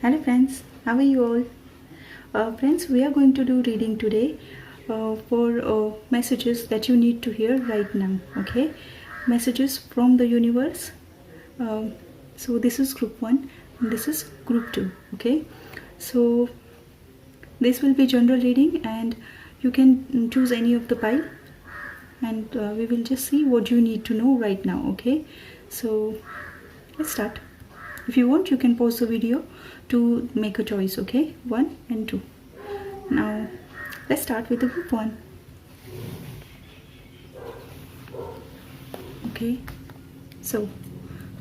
Hello friends, how are you all? Friends, we are going to do reading today for messages that you need to hear right now. Okay, messages from the universe. Um, so this is group 1 and this is group 2. Okay, so this will be general reading and you can choose any of the pile and we will just see what you need to know right now. Okay, so let's start. If you want, you can pause the video to make a choice. Okay, 1 and 2. Now let's start with the group 1. Okay, so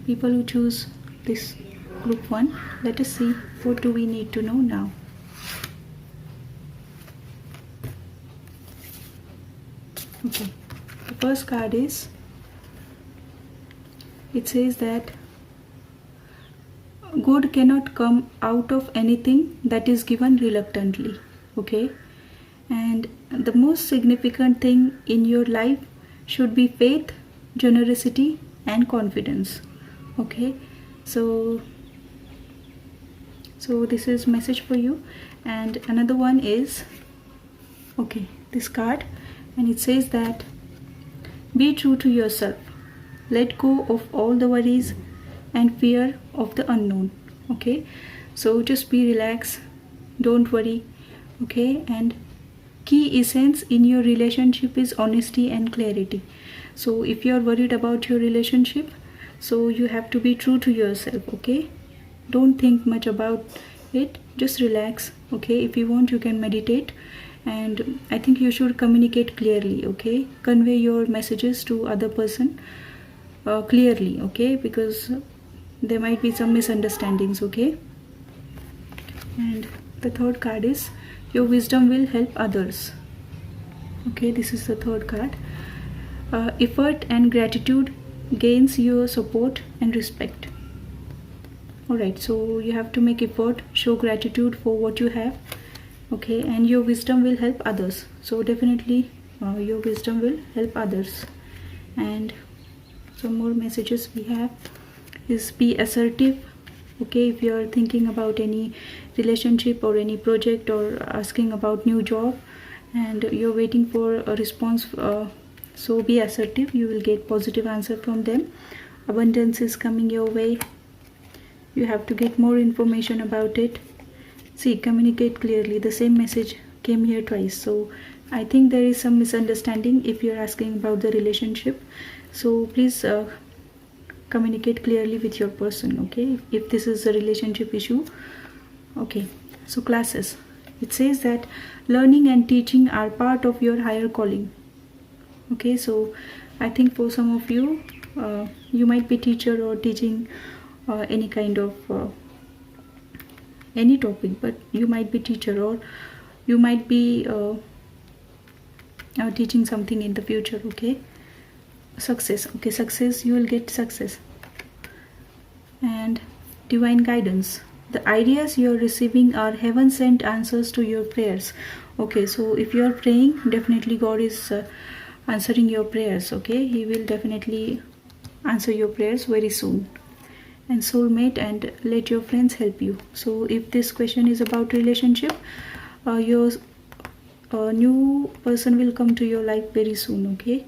people who choose this group 1, let us see what do we need to know now. Okay, the first card is, it says that good cannot come out of anything that is given reluctantly. Okay, and the most significant thing in your life should be faith, generosity and confidence. Okay, so this is message for you. And another one is, okay, this card, and it says that be true to yourself, let go of all the worries and fear of the unknown. Okay, so just be relaxed, don't worry. Okay, and key essence in your relationship is honesty and clarity. So if you are worried about your relationship, so you have to be true to yourself. Okay, don't think much about it, just relax. Okay, if you want, you can meditate, and I think you should communicate clearly. Okay, convey your messages to other person clearly. Okay, because there might be some misunderstandings. Okay, and the third card is, your wisdom will help others. Okay, this is the third card. Effort and gratitude gains your support and respect. Alright, so you have to make effort, show gratitude for what you have. Okay, and your wisdom will help others. So definitely your wisdom will help others. And some more messages we have is, be assertive. Okay, if you are thinking about any relationship or any project or asking about new job and you're waiting for a response, so be assertive, you will get positive answer from them. Abundance is coming your way, you have to get more information about it. See, communicate clearly. The same message came here twice, so I think there is some misunderstanding if you're asking about the relationship. So please communicate clearly with your person. Okay, if this is a relationship issue. Okay, so classes, it says that learning and teaching are part of your higher calling. Okay, so I think for some of you, you might be teacher or teaching any kind of any topic, but you might be teacher or you might be teaching something in the future. Okay, success. Okay, success, you will get success. And divine guidance, the ideas you are receiving are heaven sent answers to your prayers. Okay, so if you are praying, definitely God is answering your prayers. Okay, he will definitely answer your prayers very soon. And soulmate, and let your friends help you. So if this question is about relationship, your new person will come to your life very soon. Okay,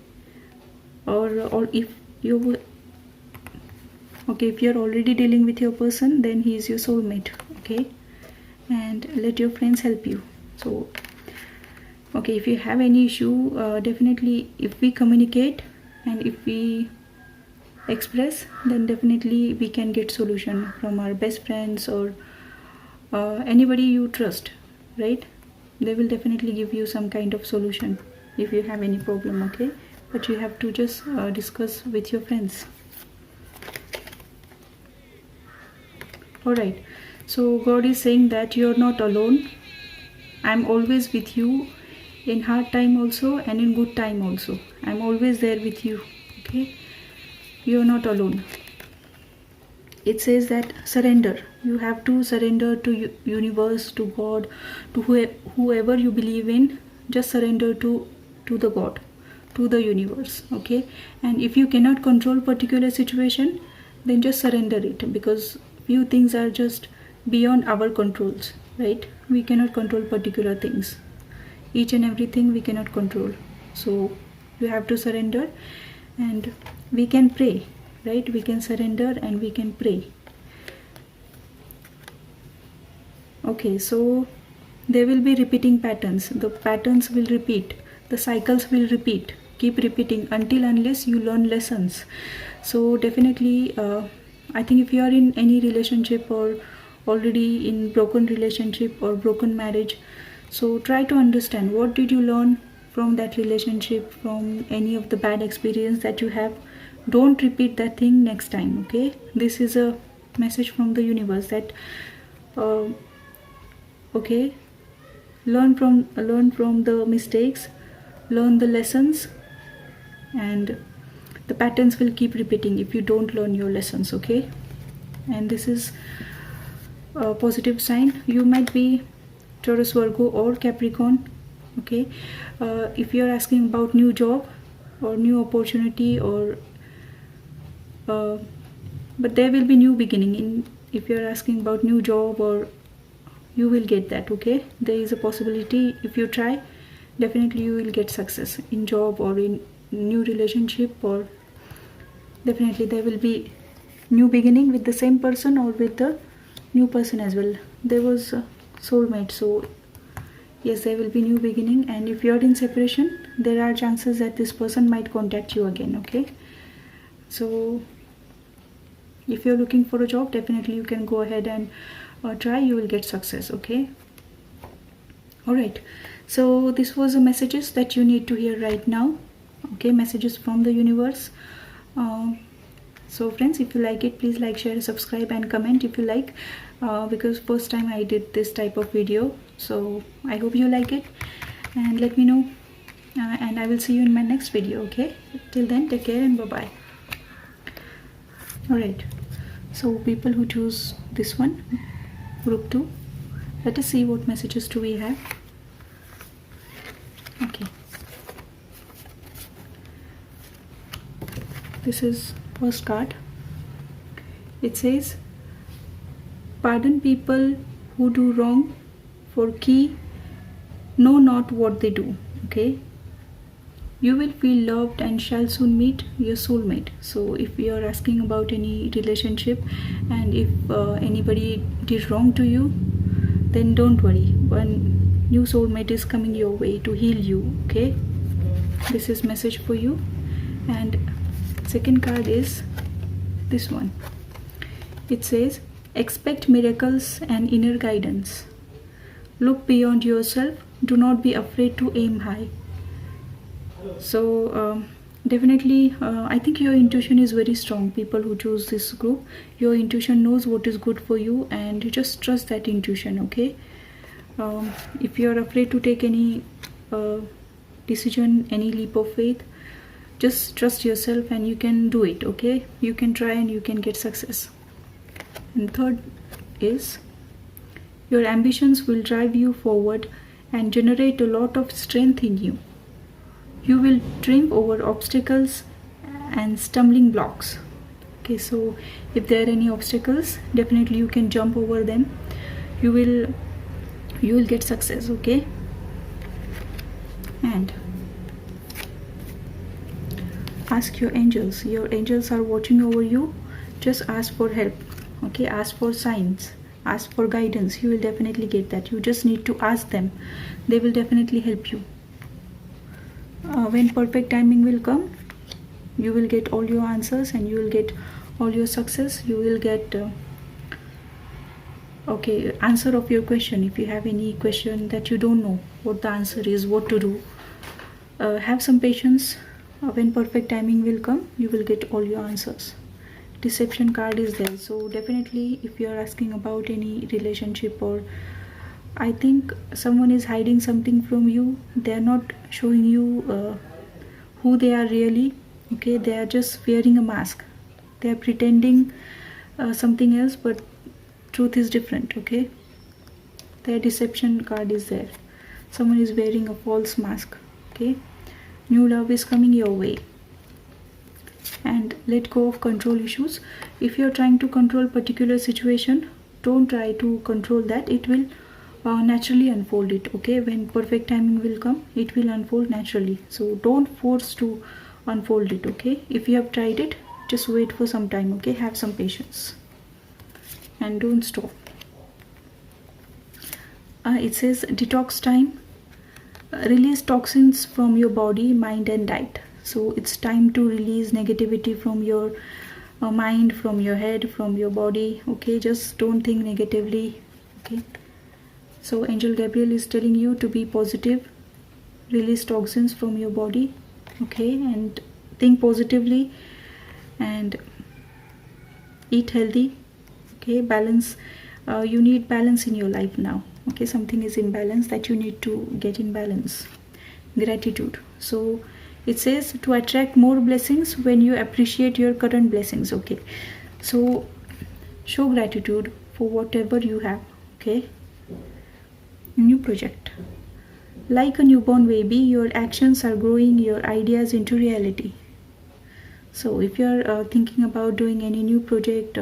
or if you, okay, if you're already dealing with your person, then he is your soulmate. Okay, and let your friends help you. So okay, if you have any issue, definitely if we communicate and if we express, then definitely we can get solution from our best friends or anybody you trust, right? They will definitely give you some kind of solution if you have any problem. Okay, but you have to just discuss with your friends. Alright, so God is saying that you're not alone. I'm always with you in hard time also and in good time also. I'm always there with you. Okay, you're not alone. It says that surrender. You have to surrender to universe, to God, to whoever you believe in. Just surrender to the God, to the universe. Okay, and if you cannot control particular situation, then just surrender it, because few things are just beyond our controls, right? We cannot control particular things. Each and everything we cannot control. So you have to surrender, and we can pray, right? We can surrender and we can pray. Okay, so there will be repeating patterns. The patterns will repeat, the cycles will repeat, keep repeating until unless you learn lessons. So definitely I think if you are in any relationship or already in broken relationship or broken marriage, so try to understand what did you learn from that relationship, from any of the bad experience that you have. Don't repeat that thing next time. Okay, this is a message from the universe that okay, learn from the mistakes, learn the lessons, and the patterns will keep repeating if you don't learn your lessons. Okay, and this is a positive sign. You might be Taurus, Virgo or Capricorn. Okay, if you are asking about new job or new opportunity, or but there will be new beginning in, if you are asking about new job, or you will get that. Okay, there is a possibility. If you try, definitely you will get success in job or in new relationship, or definitely there will be new beginning with the same person or with the new person as well. There was a soulmate, so yes, there will be new beginning. And if you are in separation, there are chances that this person might contact you again. Okay, so if you're looking for a job, definitely you can go ahead and try. You will get success. Okay, all right, so this was the messages that you need to hear right now. Okay, messages from the universe. So friends, if you like it, please like, share, subscribe and comment if you like, because first time I did this type of video, so I hope you like it, and let me know, and I will see you in my next video. Okay, till then, take care and bye bye. All right, so people who choose this one, group 2, let us see what messages do we have. Okay, this is first card. It says, pardon people who do wrong, for key know not what they do. Okay, you will feel loved and shall soon meet your soulmate. So if you are asking about any relationship, and if anybody did wrong to you, then don't worry, one new soulmate is coming your way to heal you. Okay, this is message for you. And second card is this one. It says, expect miracles and inner guidance. Look beyond yourself. Do not be afraid to aim high. So definitely I think your intuition is very strong. People who choose this group, your intuition knows what is good for you, and you just trust that intuition. Okay, if you are afraid to take any decision, any leap of faith, just trust yourself and you can do it. Okay, you can try and you can get success. And third is, your ambitions will drive you forward and generate a lot of strength in you. You will triumph over obstacles and stumbling blocks. Okay, so if there are any obstacles, definitely you can jump over them. You will get success. Okay, and ask your angels. Your angels are watching over you. Just ask for help. Okay, ask for signs, ask for guidance. You will definitely get that. You just need to ask them. They will definitely help you. When perfect timing will come, you will get all your answers and you will get all your success. You will get okay, answer of your question. If you have any question that you don't know what the answer is, what to do, have some patience. When perfect timing will come, you will get all your answers. Deception card is there, so definitely if you are asking about any relationship, or I think someone is hiding something from you, they are not showing you who they are really. Okay, they are just wearing a mask. They are pretending something else, but truth is different. Okay, their deception card is there. Someone is wearing a false mask. Okay, new love is coming your way. And let go of control issues. If you are trying to control particular situation, don't try to control that. It will naturally unfold it. Okay, when perfect timing will come, it will unfold naturally. So don't force to unfold it. Okay, if you have tried it, just wait for some time. Okay, have some patience and don't stop. It says detox time. Release toxins from your body, mind and diet. So it's time to release negativity from your mind, from your head, from your body. Okay, just don't think negatively. Okay, so Angel Gabriel is telling you to be positive, release toxins from your body. Okay, and think positively and eat healthy. Okay, balance. You need balance in your life now. Okay, something is imbalance that you need to get in balance. Gratitude. So it says to attract more blessings when you appreciate your current blessings. Okay, so show gratitude for whatever you have. Okay, new project. Like a newborn baby, your actions are growing your ideas into reality. So if you're thinking about doing any new project,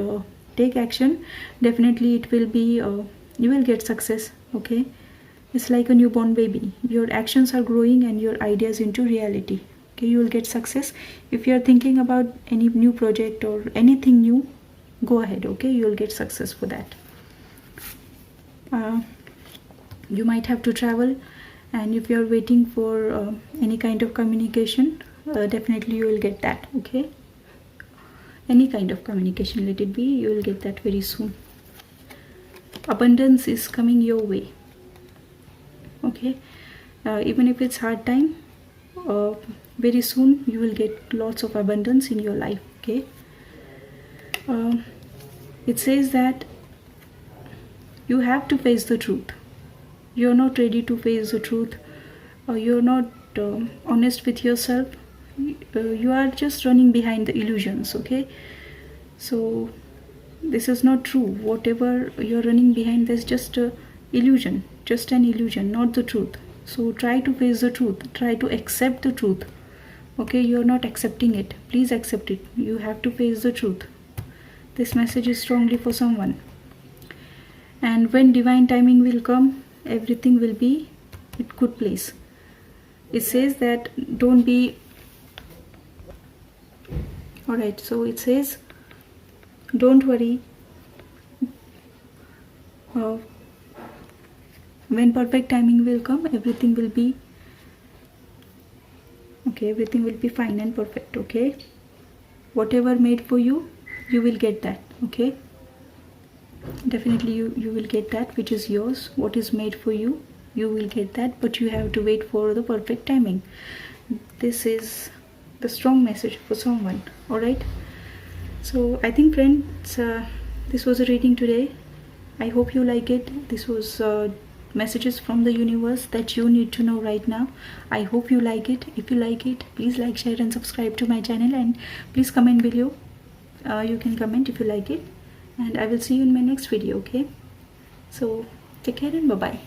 take action. Definitely it will be you will get success. Okay, it's like a newborn baby. Your actions are growing and your ideas into reality. Okay, you will get success. If you are thinking about any new project or anything new, go ahead. Okay, you will get success for that. You might have to travel, and if you are waiting for any kind of communication, definitely you will get that. Okay, any kind of communication, let it be, you will get that very soon. Abundance is coming your way. Okay, even if it's hard time, very soon you will get lots of abundance in your life. Okay, it says that you have to face the truth. You're not ready to face the truth, or you're not honest with yourself. You are just running behind the illusions. Okay, so this is not true. Whatever you're running behind, there's just a illusion, just an illusion, not the truth. So try to face the truth, try to accept the truth. Okay, you're not accepting it, please accept it. You have to face the truth. This message is strongly for someone. And when divine timing will come, everything will be in good place. It says that don't be alright. So it says don't worry, when perfect timing will come, everything will be okay, everything will be fine and perfect. Okay, whatever made for you, you will get that. Okay, definitely you will get that which is yours. What is made for you, you will get that, but you have to wait for the perfect timing. This is the strong message for someone. All right, so I think friends, this was a reading today. I hope you like it. This was messages from the universe that you need to know right now. I hope you like it. If you like it, please like, share and subscribe to my channel, and please comment below. You can comment if you like it, and I will see you in my next video. Okay, so take care and bye bye.